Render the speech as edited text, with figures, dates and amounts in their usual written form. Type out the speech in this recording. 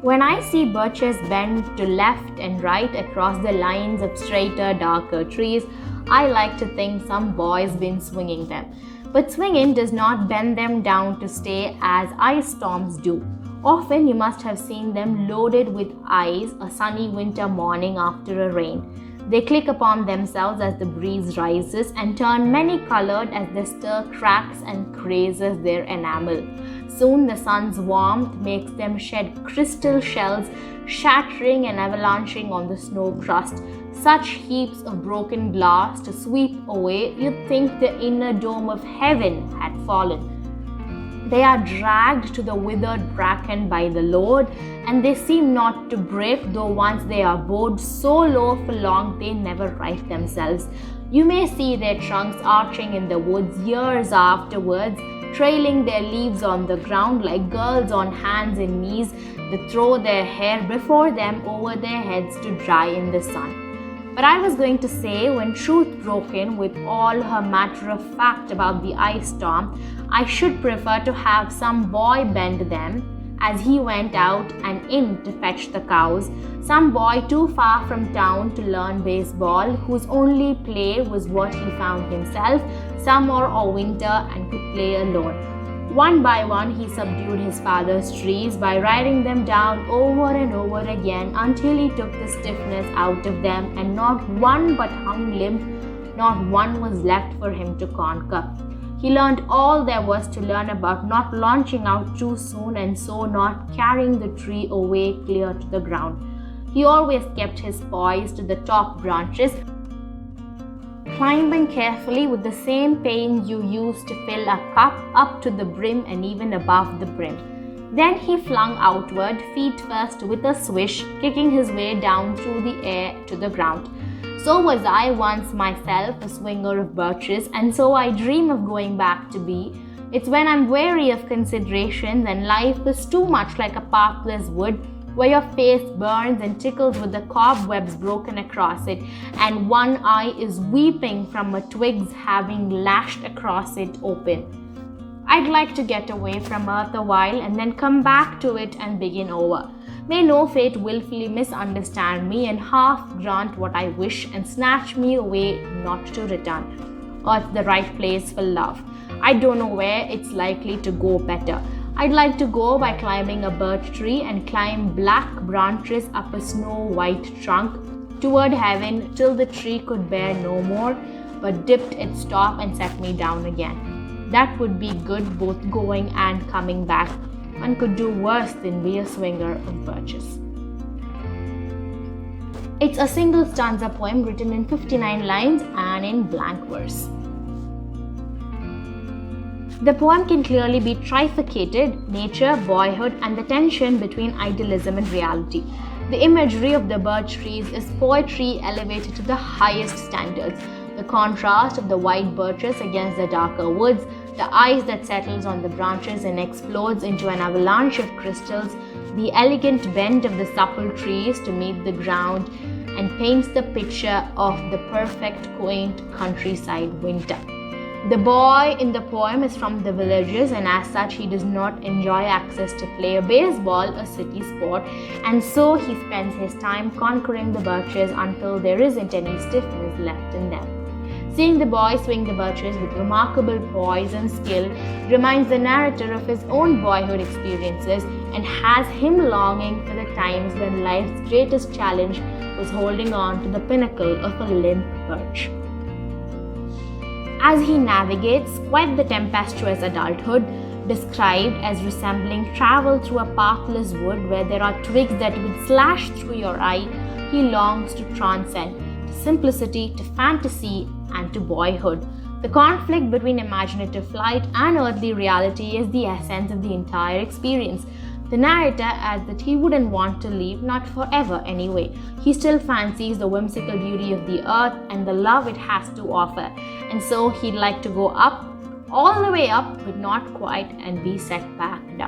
When I see birches bend to left and right across the lines of straighter, darker trees, I like to think some boy's been swinging them. But swinging does not bend them down to stay as ice storms do. Often you must have seen them loaded with ice a sunny winter morning after a rain. They click upon themselves as the breeze rises and turn many-colored as the stir cracks and crazes their enamel. Soon the sun's warmth makes them shed crystal shells, shattering and avalanching on the snow crust. Such heaps of broken glass to sweep away, you'd think the inner dome of heaven had fallen. They are dragged to the withered bracken by the load, and they seem not to break, though once they are bowed so low for long they never right themselves. You may see their trunks arching in the woods years afterwards, trailing their leaves on the ground like girls on hands and knees that throw their hair before them over their heads to dry in the sun. But I was going to say, when truth broke in with all her matter of fact about the ice storm, I should prefer to have some boy bend them as he went out and in to fetch the cows, some boy too far from town to learn baseball, whose only play was what he found himself, summer or winter, and could play alone. One by one he subdued his father's trees by riding them down over and over again until he took the stiffness out of them, and not one but hung limp, not one was left for him to conquer. He learned all there was to learn about not launching out too soon and so not carrying the tree away clear to the ground. He always kept his poise to the top branches, climbing carefully with the same pains you use to fill a cup up to the brim and even above the brim. Then he flung outward, feet first with a swish, kicking his way down through the air to the ground. So was I once myself a swinger of birches, and so I dream of going back to be. It's when I'm weary of considerations and life is too much like a pathless wood, where your face burns and tickles with the cobwebs broken across it, and one eye is weeping from a twig's having lashed across it open. I'd like to get away from earth a while and then come back to it and begin over. May no fate willfully misunderstand me and half grant what I wish and snatch me away not to return. Earth's the right place for love. I don't know where it's likely to go better. I'd like to go by climbing a birch tree and climb black branches up a snow-white trunk toward heaven till the tree could bear no more, but dipped its top and set me down again. That would be good both going and coming back. One could do worse than be a swinger of birches. It's a single stanza poem written in 59 lines and in blank verse. The poem can clearly be trifurcated: nature, boyhood, and the tension between idealism and reality. The imagery of the birch trees is poetry elevated to the highest standards. The contrast of the white birches against the darker woods, the ice that settles on the branches and explodes into an avalanche of crystals, the elegant bend of the supple trees to meet the ground, and paints the picture of the perfect, quaint countryside winter. The boy in the poem is from the villages, and as such he does not enjoy access to play a baseball, a city sport, and so he spends his time conquering the birches until there isn't any stiffness left in them. Seeing the boy swing the birches with remarkable poise and skill reminds the narrator of his own boyhood experiences and has him longing for the times when life's greatest challenge was holding on to the pinnacle of a limp birch. As he navigates quite the tempestuous adulthood, described as resembling travel through a pathless wood where there are twigs that would slash through your eye, he longs to transcend, to simplicity, to fantasy, and to boyhood. The conflict between imaginative flight and earthly reality is the essence of the entire experience. The narrator adds that he wouldn't want to leave, not forever anyway. He still fancies the whimsical beauty of the earth and the love it has to offer, and so he'd like to go up, all the way up, but not quite, and be set back down.